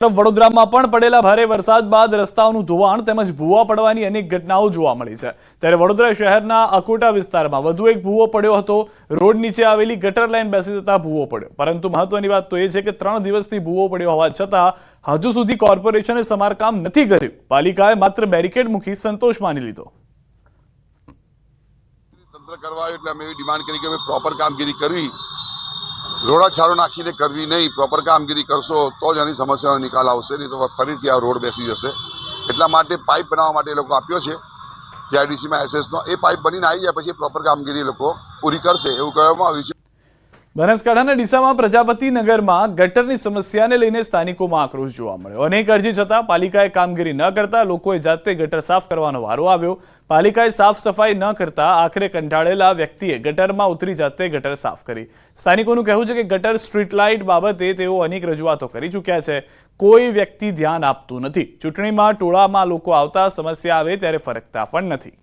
વડોદરામાં પણ પડેલા ભારે વરસાદ બાદ રસ્તાઓનું ધોવાણ તેમજ ભૂવા પડવાની અનેક ઘટનાઓ જોવા મળી છે। ત્યારે વડોદરા શહેરના અકોટા વિસ્તારમાં વધુ એક ભૂવો પડ્યો હતો। રોડ નીચે આવેલી ગટર લાઇન બેસી જતા ભૂવો પડ્યો, પરંતુ મહત્વની વાત તો એ છે કે 3 દિવસથી ભૂવો પડ્યો હોવા છતાં હજુ સુધી કોર્પોરેશને સમારકામ નથી કર્યું। પાલિકાએ માત્ર બેરિકેડ મૂકી સંતોષ માની લીધો। તંત્ર કરવા એટલે અમે એવી ડિમાન્ડ કરી કે અમે પ્રોપર કામગીરી કરવી, રોડા છારો નાખીને કરવી નહીં। પ્રોપર કામગીરી કરશો તો જ આની સમસ્યાનો નિકાલ આવશે, નહીં તો ફરીથી આ રોડ બેસી જશે। એટલા માટે પાઇપ બનાવવા માટે એ લોકો આપ્યો છે જીઆઈડીસીમાં એસએસનો। એ પાઇપ બનીને આવી જાય પછી પ્રોપર કામગીરી લોકો પૂરી કરશે એવું કહેવામાં આવ્યું છે। બનાસકાંઠાના ડીસામાં પ્રજાપતિનગરમાં ગટરની સમસ્યાને લઈને સ્થાનિકોમાં આક્રોશ જોવા મળ્યો। અનેક અરજી છતાં પાલિકાએ કામગીરી ન કરતા લોકોએ જાતે ગટર સાફ કરવાનો વારો આવ્યો। પાલિકાએ સાફ સફાઈ ન કરતા આખરે કંટાળેલા વ્યક્તિએ ગટરમાં ઉતરી જાતે ગટર સાફ કરી। સ્થાનિકોનું કહેવું છે કે ગટર સ્ટ્રીટ લાઇટ બાબતે તેઓ અનેક રજૂઆતો કરી ચૂક્યા છે, કોઈ વ્યક્તિ ધ્યાન આપતું નથી। ચૂંટણીમાં ટોળામાં લોકો આવતા સમસ્યા આવે ત્યારે ફરકતા પણ નથી।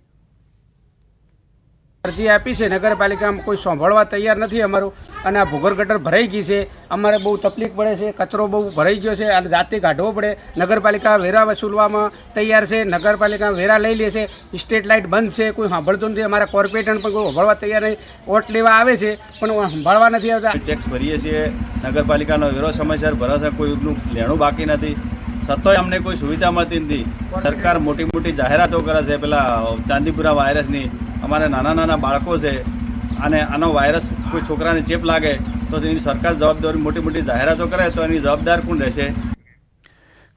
અરજી આપી છે, નગરપાલિકામાં કોઈ સાંભળવા તૈયાર નથી અમારું, અને આ ભૂગર ગટર ભરાઈ ગઈ છે। અમારે બહુ તકલીફ પડે છે, કચરો બહુ ભરાઈ ગયો છે અને જાતે કાઢવો પડે। નગરપાલિકા વેરા વસૂલવામાં તૈયાર છે, નગરપાલિકા વેરા લઈ લે છે, સ્ટ્રીટ લાઇટ બંધ છે, કોઈ સાંભળતું નથી। અમારા કોર્પોરેટર પણ કોઈ સાંભળવા તૈયાર નહીં, વોટ લેવા આવે છે પણ સાંભળવા નથી આવતા। ટેક્સ ભરીએ છીએ, નગરપાલિકાનો વેરો સમયસર ભરાશે, કોઈનું લેણું બાકી નથી, છતાંય અમને કોઈ સુવિધા મળતી નથી। સરકાર મોટી મોટી જાહેરાતો કરે છે, પેલા ચાંદીપુરા વાયરસની। અમારે નાના બાળકો છે અને આનો વાયરસ કોઈ છોકરાને ચેપ લાગે તો એની સરકાર જવાબદારી મોટી મોટી જાહેરાતો કરે તો એની જવાબદાર કોણ રહેશે?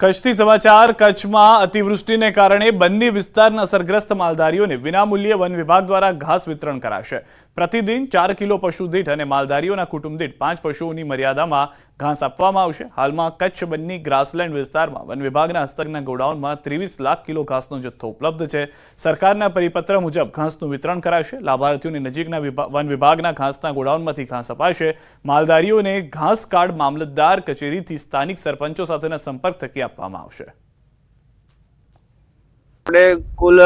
કચ્છથી સમાચાર। કચ્છમાં અતિવૃષ્ટિને કારણે બંને વિસ્તારના અસરગ્રસ્ત માલધારીઓને વિનામૂલ્યે વન વિભાગ દ્વારા ઘાસ વિતરણ કરાશે। પ્રતિદિન 4 કિલો પશુ દીઠ અને માલધારીઓના કુટુંબ દીઠ 5 પશુઓની મર્યાદામાં ઘાસ આપવામાં આવશે। હાલમાં કચ્છ બન્ની ગ્રાસલેન્ડ વિસ્તારમાં વન વિભાગના હસ્તકના ગોડાઉનમાં 23 લાખ કિલો ઘાસનો જથ્થો ઉપલબ્ધ છે। સરકારના પરિપત્ર મુજબ ઘાસનું વિતરણ કરાશે। લાભાર્થીઓને નજીકના વન વિભાગના ઘાસના ગોડાઉનમાંથી ઘાસ અપાશે। માલધારીઓને ઘાસ કાર્ડ મામલતદાર કચેરીથી સ્થાનિક સરપંચો સાથેના સંપર્ક થકી આપવામાં આવશે। આપણે કુલ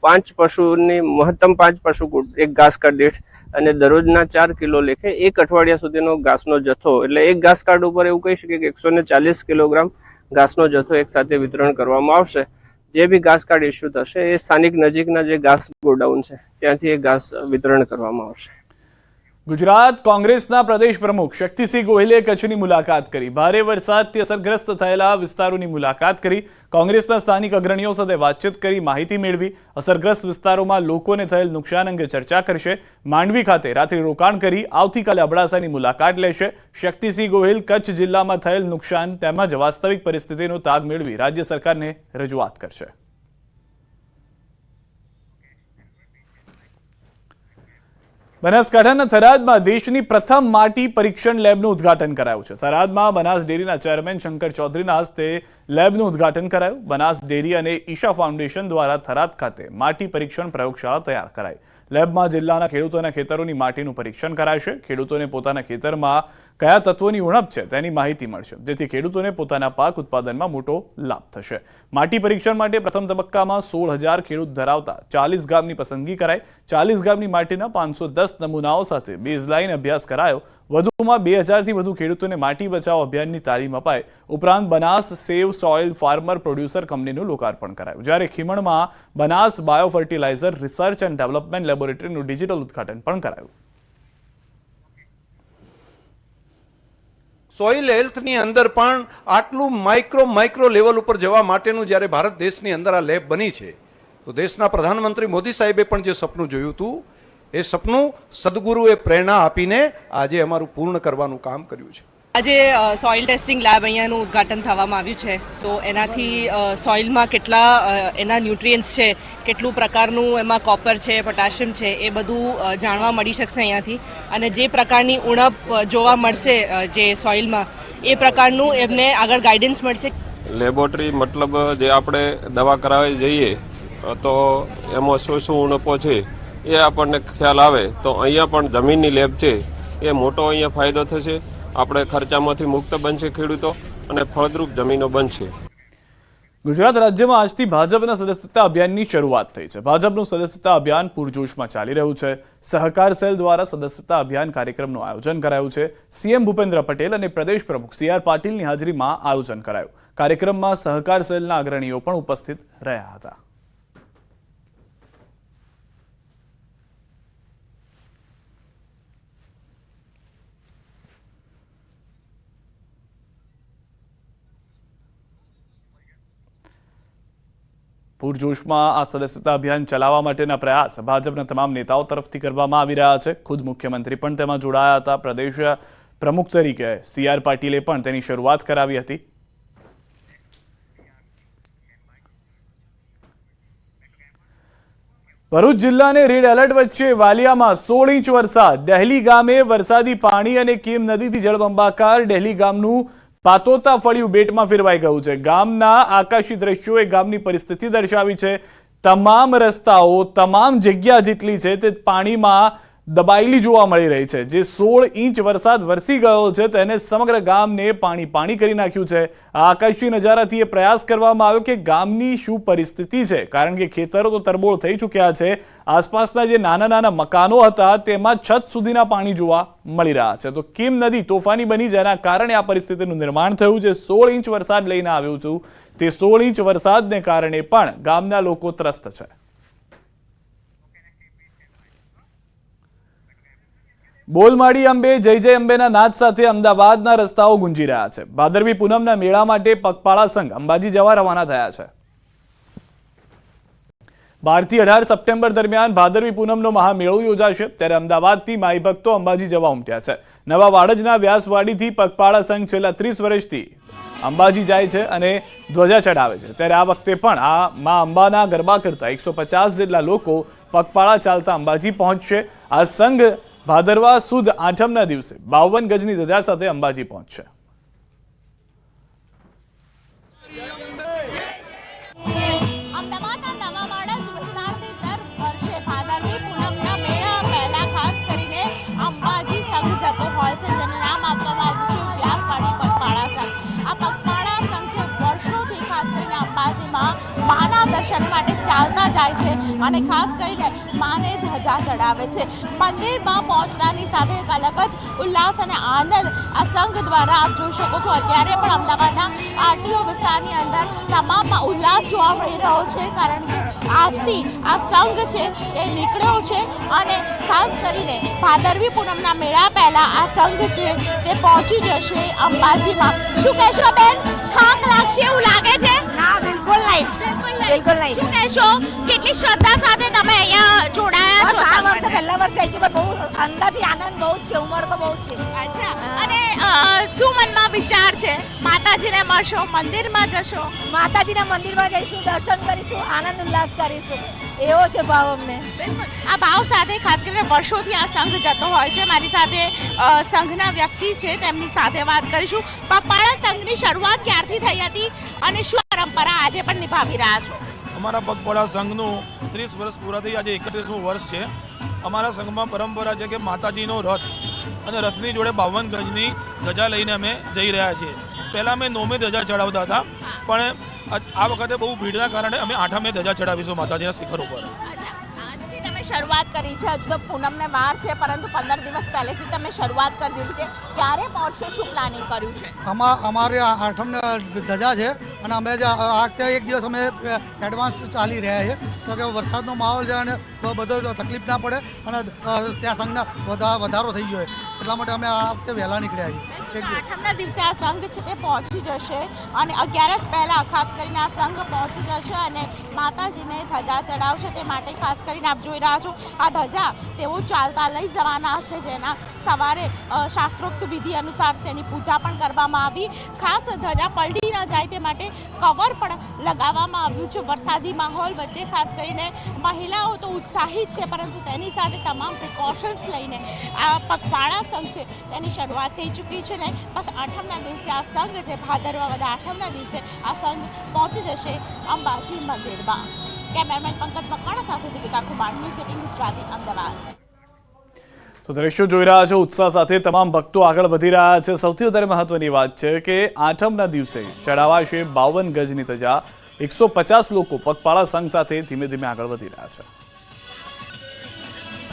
5 પશુની મહત્તમ 5 પશુ એક ઘાસ કાર્ડ દીઠ અને દરરોજના 4 કિલો લેખે 1 અઠવાડિયા સુધીનો ઘાસનો જથ્થો, એટલે એક ઘાસ કાર્ડ ઉપર એવું કહી શકીએ કે 140 કિલોગ્રામ ઘાસનો જથ્થો એક સાથે વિતરણ કરવામાં આવશે। જે બી ઘાસ કાર્ડ ઇસ્યુ થશે એ સ્થાનિક નજીકના જે ઘાસ ગોડાઉન છે ત્યાંથી એ ઘાસ વિતરણ કરવામાં આવશે। ગુજરાત કોંગ્રેસના પ્રદેશ પ્રમુખ શક્તિસિંહ ગોહિલે કચ્છની મુલાકાત કરી। ભારે વરસાદથી અસરગ્રસ્ત થયેલા વિસ્તારોની મુલાકાત કરી। કોંગ્રેસના સ્થાનિક અગ્રણીઓ સાથે વાતચીત કરી માહિતી મેળવી। અસરગ્રસ્ત વિસ્તારોમાં લોકોને થયેલ નુકસાન અંગે ચર્ચા કરશે। માંડવી ખાતે રાત્રિ રોકાણ કરી આવતીકાલે અબડાસાની મુલાકાત લેશે। શક્તિસિંહ ગોહિલ કચ્છ જિલ્લામાં થયેલ નુકસાન તેમજ વાસ્તવિક પરિસ્થિતિનો તાગ મેળવી રાજ્ય સરકારને રજૂઆત કરશે। બનાસકાંઠાના થરાદમાં દેશની પ્રથમ માટી પરીક્ષણ લેબનું ઉદ્ઘાટન કરાયું છે। થરાદમાં બનાસ ડેરીના ચેરમેન શંકર ચૌધરીના હસ્તે લેબનું ઉદ્ઘાટન કરાયું। બનાસ ડેરી અને ઈશા ફાઉન્ડેશન દ્વારા થરાદ ખાતે માટી પરીક્ષણ પ્રયોગશાળા તૈયાર કરાઈ। લેબમાં જિલ્લાના ખેડૂતોના ખેતરોની માટીનું પરીક્ષણ કરાશે। ખેડૂતોને પોતાના ખેતરમાં કયા તત્વોની ઉણપ છે તેની માહિતી મળશે, જેથી ખેડૂતોને પોતાના પાક ઉત્પાદનમાં મોટો લાભ થશે। માટી પરીક્ષણ માટે પ્રથમ તબક્કામાં 16,000 ખેડૂત ધરાવતા 40 ગામની પસંદગી કરાઈ। 40 ગામની માટીના 510 નમૂનાઓ સાથે બેઝલાઇન અભ્યાસ કરાયો। વધુમાં 2000થી વધુ ખેડૂતોને માટી બચાવો અભિયાનની તાલીમ અપાઈ। ઉપરાંત Banas save soil farmer producer કંપનીનું લોકાર્પણ કરાયું, જ્યારે ખીમણમાં Banas bio fertiliser research and development લેબોરેટરીનું ડિજિટલ ઉદ્ઘાટન પણ કરાયું। સોઇલ હેલ્થની અંદર પણ આટલું માઇક્રો લેવલ ઉપર જવા માટેનું જ્યારે ભારત દેશની અંદર આ લેબ બની છે તો દેશના પ્રધાનમંત્રી મોદી સાહેબે પણ જે સપનું જોયું હતું એ સપનું સદગુરુએ પ્રેરણા આપીને આજે અમારું પૂર્ણ કરવાનું કામ કર્યું છે। આજે સોઇલ ટેસ્ટિંગ લેબ અહીંયાનું ઉદ્ઘાટન થવામાં આવ્યું છે, તો એનાથી સોઇલમાં કેટલા એના ન્યુટ્રિયન્ટ્સ છે, કેટલું પ્રકારનું એમાં કોપર છે, પોટેશિયમ છે, એ બધું જાણવા મળી શકશે અહીંયાથી। અને જે પ્રકારની ઉણપ જોવા મળશે જે સોઇલમાં એ પ્રકારનું એમને આગળ ગાઈડન્સ મળશે। લેબોરેટરી મતલબ જે આપણે દવા કરાવવા જઈએ તો એમાં શું ઉણપો છે એ આપણને ખ્યાલ આવે તો અહીંયા પણ જમીનની લેબ છે એ મોટો અહીંયા ફાયદો થશે। આપણે ખર્ચામાંથી મુક્ત બનશે ખેડૂતો અને ફળદ્રુપ જમીનો બનશે। ગુજરાત રાજ્યમાં આજથી ભાજપના સદસ્યતા અભિયાનની શરૂઆત થઈ છે. ભાજપનું સદસ્યતા અભિયાન પૂરજોશમાં ચાલી રહ્યું છે. સહકાર સેલ દ્વારા સદસ્યતા અભિયાન કાર્યક્રમનું આયોજન કરાયું છે. સીએમ ભૂપેન્દ્ર પટેલ અને પ્રદેશ પ્રમુખ CR પાટીલની હાજરીમાં આયોજન કરાયું. કાર્યક્રમમાં સહકાર સેલના અગ્રણીઓ પણ ઉપસ્થિત રહ્યા હતા. પૂરજોશમાં આ સદસ્યતા અભિયાન ચલાવવા માટેના પ્રયાસ ભાજપના તમામ નેતાઓ તરફથી કરવામાં આવી રહ્યા છે. ખુદ મુખ્યમંત્રી પણ તેમાં જોડાયા હતા. પ્રદેશ પ્રમુખ તરીકે CR પાટીલે પણ તેની શરૂઆત કરાવી હતી. ભરૂચ જિલ્લાને રેડ એલર્ટ વચ્ચે વાલિયામાં 16 ઇંચ વરસાદ. ડહેલી ગામે વરસાદી પાણી અને કેમ નદીથી જળબંબાકાર. ડહેલી ગામનું પાતોતા ફળિયું બેટમાં ફેરવાઈ ગયું છે. ગામના આકાશી દ્રશ્યોએ ગામની પરિસ્થિતિ દર્શાવી છે. તમામ રસ્તાઓ, તમામ જગ્યા જેટલી છે તે પાણીમાં દબાયેલી જોવા મળી રહી છે. જે 16 ઇંચ વરસાદ વરસી ગયો છે તેને સમગ્ર ગામને પાણી કરી નાખ્યું છે. આ આકાશી નજારાથી એ પ્રયાસ કરવામાં આવ્યો કે ગામની શું પરિસ્થિતિ છે, કારણ કે ખેતરો તો તરબોળ થઈ ચૂક્યા છે. આસપાસના જે નાના નાના મકાનો હતા તેમાં છત સુધીના પાણી જોવા મળી રહ્યા છે. તો કેમ નદી તોફાની બની, જેના કારણે આ પરિસ્થિતિનું નિર્માણ થયું છે. 16 ઇંચ વરસાદ લઈને આવ્યું છું. તે 16 ઇંચ વરસાદને કારણે પણ ગામના લોકો ત્રસ્ત છે. બોલમાડી અંબે જય જય અંબેના નાદ સાથે અમદાવાદના રસ્તાઓ ગુંજી રહ્યા છે. ભાદરવી પૂનમના મેળા માટે પગપાળા સંઘ અંબાજી જવા રવાના થયા છે. 12 થી 18 સપ્ટેમ્બર દરમિયાન ભાદરવી પૂનમનો મહામેળો યોજાશે. ત્યારે અમદાવાદથી માઈ ભક્તો અંબાજી જવા ઉમટ્યા છે. નવા વાડજના વ્યાસવાડીથી પગપાળા સંઘ છેલ્લા 30 વર્ષથી અંબાજી જાય છે અને ધ્વજા ચડાવે છે. ત્યારે આ વખતે પણ આ મા અંબાના ગરબા કરતા 150 જેટલા લોકો પગપાળા ચાલતા અંબાજી પહોંચશે. આ સંઘ ભાદરવા સુદ આઠમના દિવસે 52 ગજની ધજા સાથે અંબાજી પહોંચશે. અમદાવાદના નવા વાડજ વિસ્તારથી દર વર્ષે ભાદરવી પૂનમના મેળા પહેલા ખાસ કરીને અંબાજી સંઘ જતો હોય છે, જેનું નામ આપવામાં આવ્યું છે વ્યાસવાડી પગપાળા સંઘ. આ પગપાળા સંઘ છે વર્ષોથી ખાસ કરીને અંબાજીમાં માના દર્શન માટે ચાલતા જાય છે અને ખાસ કરીને માને ધજા ચડાવે છે. મંદિરમાં પહોંચતાની સાથે એક અલગ જ ઉલ્લાસ અને આનંદ આ સંઘ દ્વારા આપ જોઈ શકો છો. અત્યારે પણ અમદાવાદના RTO વિસ્તારની અંદર તમામમાં ઉલ્લાસ જોવા મળી રહ્યો છે, કારણ કે આજથી આ સંઘ છે તે નીકળ્યો છે અને ખાસ કરીને ભાદરવી પૂનમના મેળા પહેલા આ સંઘ છે તે પહોંચી જશે અંબાજીમાં. શું કહેશો બેન, થાક લાગશે એવું લાગે છે? ના, બિલકુલ નહીં. બિલકુલ નહીં. શું કહેશો, કેટલી શ્રદ્ધા સાથે તમે અહીંયા જોડાયા છો? આ વર્ષે પહેલા વર્ષે આવી છું, પણ બહુ અંદરથી આનંદ બહુ જ છે, ઉમળ તો બહુ જ છે. અચ્છા, અને શું મનમાં વિચાર છે? માતાજીને મળશો, મંદિરમાં જશો? માતાજીના મંદિરમાં જઈશું, દર્શન કરીશું, આનંદ ઉલ્લાસ કરીશું, એવો છે ભાવ અમને. આ ભાવ સાથે ખાસ કરીને વર્ષોથી આ સંઘ જતો હોય છે. મારી સાથે સંઘના વ્યક્તિ છે, તેમની સાથે વાત કરીશું. પગપાળા સંઘની શરૂઆત ક્યારથી થઈ હતી અને શું પરંપરા આજે પણ નિભાવી રહ્યા છો? અમારા પગપાળા સંઘનું 30 વર્ષ પૂરા થઈ, આજે 31મું વર્ષ છે. અમારા સંઘમાં પરંપરા છે કે માતાજીનો રથ અને રથની જોડે 52 ગજની ધજા લઈને અમે જઈ રહ્યા છીએ. પહેલાં અમે 9મી ધજા ચડાવતા હતા, પણ આ વખતે બહુ ભીડના કારણે અમે 8મી ધજા ચડાવીશું માતાજીના શિખર ઉપર. આજથી તમે શરૂઆત કરી છે, હજુ તો પૂનમને વાર છે, પરંતુ 15 દિવસ પહેલેથી તમે શરૂઆત કરી દીધી છે. ક્યારે પહોંચશો, શું પ્લાનિંગ કર્યું છે? અમારે 8મી ધજા છે અને અમે આ વખતે એક દિવસ અમે એડવાન્સ ચાલી રહ્યા છીએ, તો કે વરસાદનો માહોલ છે અને બધો તકલીફ ના પડે અને ત્યાં સંઘના વધારો થઈ ગયો એટલા માટે અમે આ વખતે વહેલા નીકળ્યા છીએ. 8મના દિવસે આ સંઘ છે તે પહોંચી જશે અને 11 પહેલા ખાસ કરીને આ સંઘ પહોંચી જશે અને માતાજીને ધજા ચડાવશે. તે માટે ખાસ કરીને આપ જોઈ રહ્યા છો આ ધજા તેઓ ચાલતા લઈ જવાના છે, જેના સવારે શાસ્ત્રોક્ત વિધિ અનુસાર તેની પૂજા પણ કરવામાં આવી. ખાસ ધજા પલટી ન જાય તે માટે કવર પણ લગાવવામાં આવ્યું છે. વરસાદી માહોલ વચ્ચે ખાસ કરીને મહિલાઓ તો ઉત્સાહિત છે, પરંતુ તેની સાથે તમામ પ્રિકોશન્સ લઈને આ પગપાળા સંઘ છે તેની શરૂઆત થઈ ચૂકી છે ને બસ 8મના દિવસે આ સંઘ છે, ભાદરવા વડા 8મના દિવસે આ સંઘ પહોંચી જશે અંબાજી મંદિરમાં. કેમેરામેન પંકજ મકવાણા સાથે દીપિકા કુમાર, ન્યૂઝ 18 ગુજરાતી, અમદાવાદ. તો દ્રશ્યો જોઈ રહ્યા છો, ઉત્સાહ સાથે તમામ ભક્તો આગળ વધી રહ્યા છે. સૌથી વધારે મહત્વની વાત છે કે 8મના દિવસે ચડાવાશે 52 ગજની ધજા. 150 લોકો પગપાળા સંઘ સાથે ધીમે ધીમે આગળ વધી રહ્યા છે.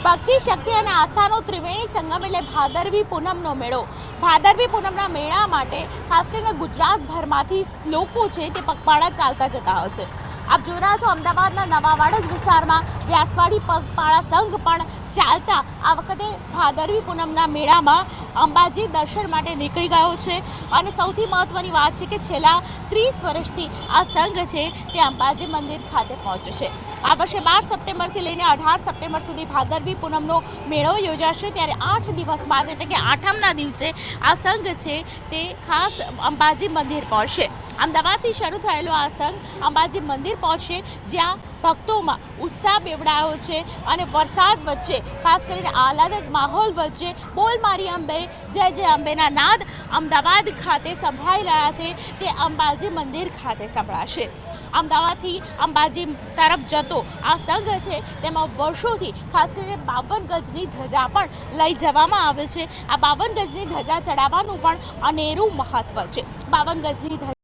ભક્તિ, શક્તિ અને આસ્થાનો ત્રિવેણી સંગમ એટલે ભાદરવી પૂનમનો મેળો. ભાદરવી પૂનમના મેળા માટે ખાસ કરીને ગુજરાતભરમાંથી લોકો છે તે પગપાળા ચાલતા જતા હોય છે. આપ જોઈ રહ્યા છો અમદાવાદના નવા વાડજ વિસ્તારમાં વ્યાસવાડી પગપાળા સંઘ પણ ચાલતા આ વખતે ભાદરવી પૂનમના મેળામાં અંબાજી દર્શન માટે નીકળી ગયો છે. અને સૌથી મહત્વની વાત છે કે છેલ્લા 30 વર્ષથી આ સંઘ છે તે અંબાજી મંદિર ખાતે પહોંચ્યો છે. આ વર્ષે 12 સપ્ટેમ્બરથી લઈને 18 સપ્ટેમ્બર સુધી ભાદરવી પૂનમનો મેળો યોજાશે. ત્યારે 8 દિવસ બાદ એટલે કે આઠમના દિવસે આ સંઘ છે તે ખાસ અંબાજી મંદિર પહોંચશે. અમદાવાદથી શરૂ થયેલો આ સંઘ અંબાજી મંદિર પહોંચશે, જ્યાં ભક્તોમાં ઉત્સાહ બેવડાયો છે અને વરસાદ વચ્ચે ખાસ કરીને આહલાદક માહોલ વચ્ચે બોલ મારી અંબે, જય જય અંબેના નાદ અમદાવાદ ખાતે સંભળાઈ રહ્યા છે તે અંબાજી મંદિર ખાતે સંભળાશે. અમદાવાદથી અંબાજી તરફ જતો આ સંઘ છે તેમાં વર્ષોથી ખાસ કરીને 52 ગજની ધજા પણ લઈ જવામાં આવે છે. આ 52 ગજની ધજા ચડાવવાનું પણ અનેરું મહત્વ છે. 52 ગજની ધજા